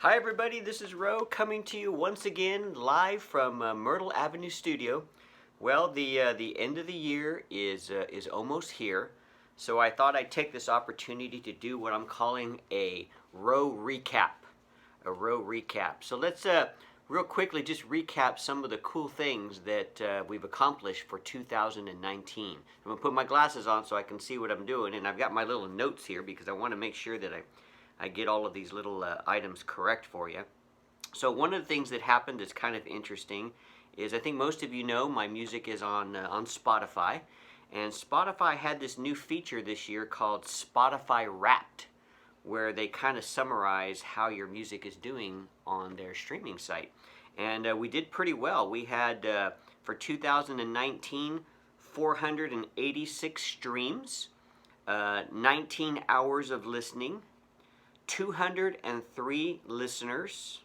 Hi everybody, this is Ro coming to you once again live from Myrtle Avenue Studio. Well, the end of the year is almost here, so I thought I'd take this opportunity to do what I'm calling a Ro recap. A Ro recap. So let's real quickly just recap some of the cool things that we've accomplished for 2019. I'm going to put my glasses on so I can see what I'm doing, and I've got my little notes here because I want to make sure that I get all of these little items correct for you. So one of the things that happened that's kind of interesting is I think most of you know my music is on Spotify, and Spotify had this new feature this year called Spotify Wrapped, where they kind of summarize how your music is doing on their streaming site. And we did pretty well. We had, for 2019, 486 streams, 19 hours of listening, 203 listeners,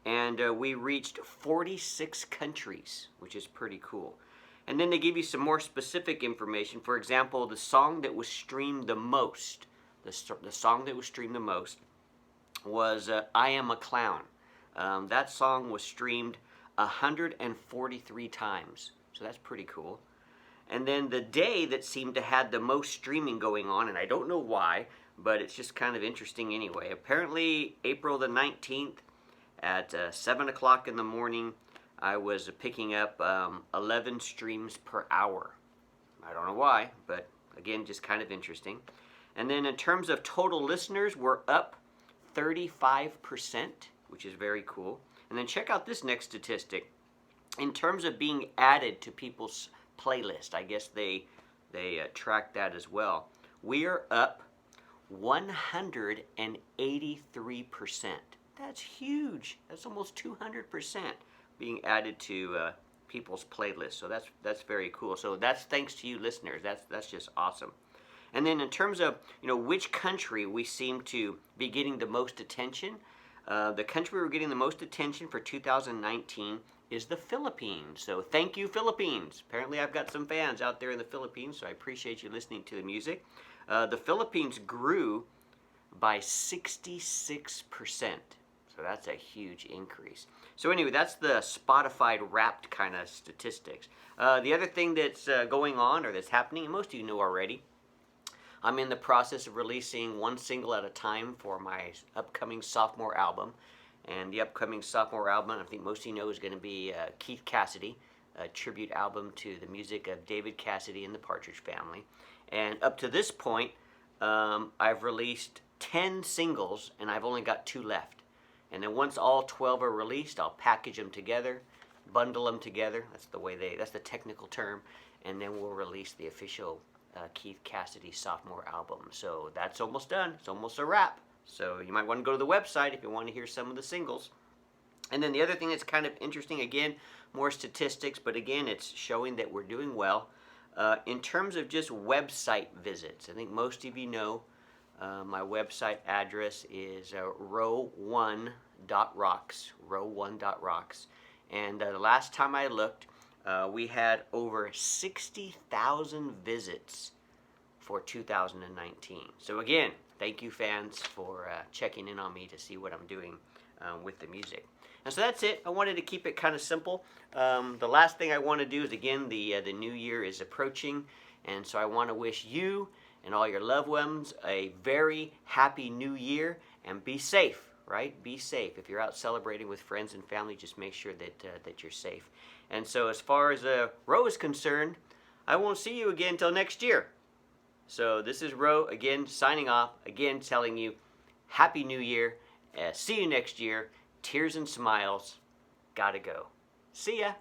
and we reached 46 countries, which is pretty cool. And then they give you some more specific information. For example, the song that was streamed the most, the song that was streamed the most was I Am a Clown. That song was streamed 143 times, so that's pretty cool. And then the day that seemed to have the most streaming going on, and I don't know why, but it's just kind of interesting anyway. Apparently, April the 19th at 7 o'clock in the morning, I was picking up 11 streams per hour. I don't know why, but again, just kind of interesting. And then in terms of total listeners, we're up 35%, which is very cool. And then check out this next statistic. In terms of being added to people's playlist, I guess they track that as well. We are up 183%. That's huge. That's almost 200% being added to people's playlists. So that's very cool. So that's thanks to you listeners. That's just awesome. And then in terms of which country we seem to be getting the most attention, the country we're getting the most attention for 2019 is the Philippines. So thank you, Philippines. Apparently I've got some fans out there in the Philippines, so I appreciate you listening to the music. The Philippines grew by 66%. So that's a huge increase. So anyway, that's the Spotify Wrapped kind of statistics. The other thing that's going on or that's happening, and most of you know already, I'm in the process of releasing one single at a time for my upcoming sophomore album. And the upcoming sophomore album, I think most of you know, is going to be Keith Cassidy, a tribute album to the music of David Cassidy and the Partridge Family. And up to this point, I've released 10 singles, and I've only got 2 left. And then once all 12 are released, I'll package them together, bundle them together. That's the technical term. And then we'll release the official Keith Cassidy sophomore album. So that's almost done. It's almost a wrap. So you might want to go to the website if you want to hear some of the singles. And then the other thing that's kind of interesting, again, more statistics, but again, it's showing that we're doing well. In terms of just website visits, I think most of you know my website address is row1.rocks, row1.rocks. And the last time I looked, we had over 60,000 visits for 2019. So again, thank you fans for checking in on me to see what I'm doing with the music. And so that's it. I wanted to keep it kind of simple. The last thing I want to do is, again, the new year is approaching, and so I want to wish you and all your loved ones a very happy new year, and be safe, right? Be safe. If you're out celebrating with friends and family, just make sure that you're safe. And so as far as Ro is concerned, I won't see you again until next year. So this is Ro, again, signing off, again telling you Happy New Year. See you next year. Tears and smiles. Gotta go. See ya.